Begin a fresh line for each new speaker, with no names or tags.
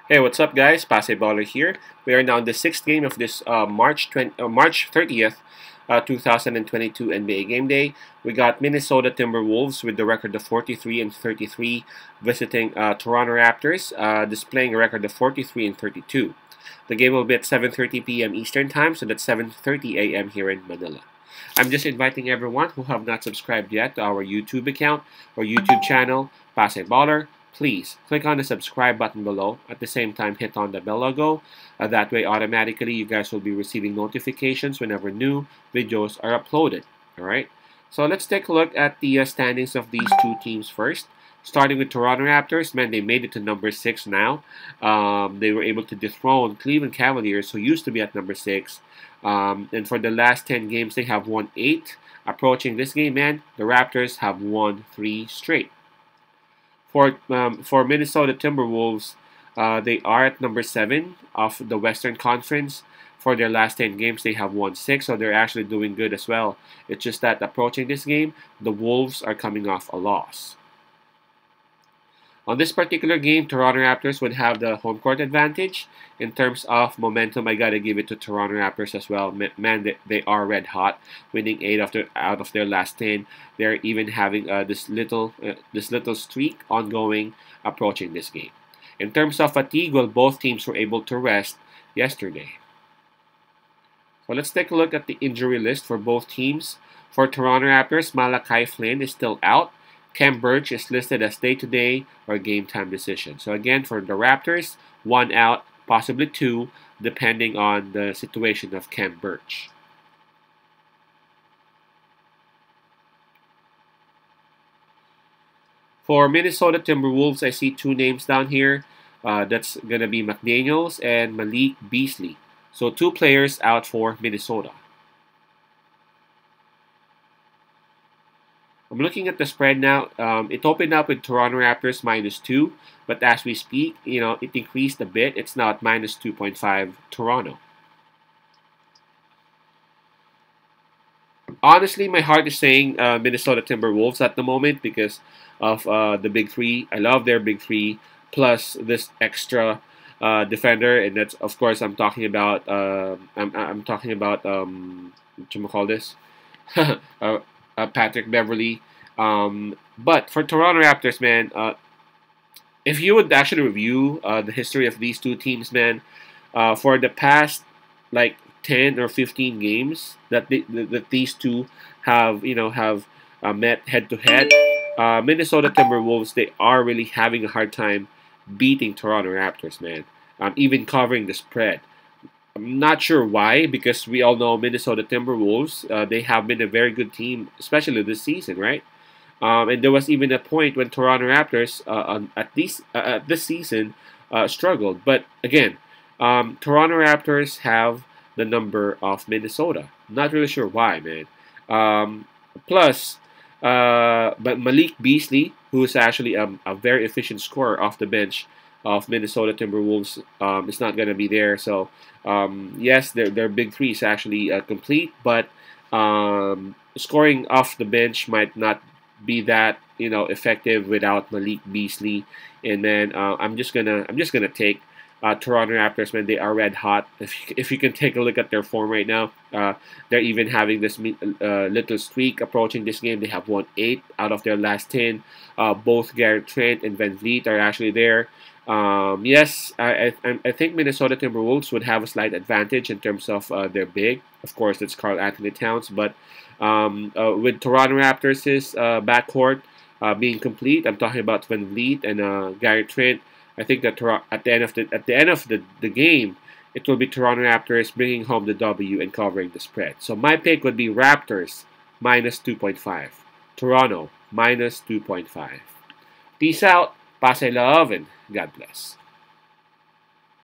Hey, what's up, guys? Baller here. We are now in the sixth game of this March 30th, 2022 NBA Game Day. We got Minnesota Timberwolves with the record of 43 and 33, visiting Toronto Raptors, displaying a record of 43 and 32. The game will be at 7:30 p.m. Eastern Time, so that's 7:30 a.m. here in Manila. I'm just inviting everyone who have not subscribed yet to our YouTube account or YouTube channel, Baller. Please click on the subscribe button below. At the same time, hit on the bell logo. That way, automatically, you guys will be receiving notifications whenever new videos are uploaded. All right. So let's take a look at the standings of these two teams first. Starting with Toronto Raptors, man, they made it to number 6 now. They were able to dethrone Cleveland Cavaliers, who used to be at number 6. And for the last 10 games, they have won 8. Approaching this game, man, the Raptors have won 3 straight. For Minnesota Timberwolves, they are at number 7 of the Western Conference. For their last 10 games, they have won 6, so they're actually doing good as well. It's just that approaching this game, the Wolves are coming off a loss. On this particular game, Toronto Raptors would have the home court advantage. In terms of momentum, I gotta give it to Toronto Raptors as well. Man, they are red hot, winning 8 out of their last 10. They're even having this little streak ongoing approaching this game. In terms of fatigue, well, both teams were able to rest yesterday. So let's take a look at the injury list for both teams. For Toronto Raptors, Malachi Flynn is still out. Khem Birch is listed as day-to-day or game-time decision. So again, for the Raptors, 1 out, possibly 2, depending on the situation of Khem Birch. For Minnesota Timberwolves, I see 2 names down here. That's going to be McDaniels and Malik Beasley. So 2 players out for Minnesota. I'm looking at the spread now. It opened up with Toronto Raptors -2, but as we speak, it increased a bit. It's now at -2.5 Toronto. Honestly, my heart is saying Minnesota Timberwolves at the moment because of the big three. I love their big three plus this extra defender, and that's of course I'm talking about. I'm talking about what you call this. Patrick Beverly. But for Toronto Raptors, man, if you would actually review the history of these two teams, man, for the past like 10 or 15 games that these two have met head to head, Minnesota Timberwolves, they are really having a hard time beating Toronto Raptors, man. Even covering the spread. I'm not sure why, because we all know Minnesota Timberwolves. They have been a very good team, especially this season, right? And there was even a point when Toronto Raptors, at this season, struggled. But again, Toronto Raptors have the number of Minnesota. Not really sure why, man. Plus, but Malik Beasley, who is actually a very efficient scorer off the bench of Minnesota Timberwolves, is not going to be there. So, yes, their big three is actually complete, but scoring off the bench might not be that effective without Malik Beasley. And then I'm just gonna take Toronto Raptors, man. They are red hot. If you can take a look at their form right now, they're even having this little streak approaching this game. They have won 8 out of their last 10. Both Garrett Trent and Van Vliet are actually there. Yes, I think Minnesota Timberwolves would have a slight advantage in terms of their big. Of course, it's Karl Anthony Towns, but with Toronto Raptors' backcourt being complete, I'm talking about Van Vliet and Garrett Trent. I think that at the end of the game, it will be Toronto Raptors bringing home the W and covering the spread. So my pick would be Raptors -2.5, Toronto -2.5. Peace out, pass I love, and God bless.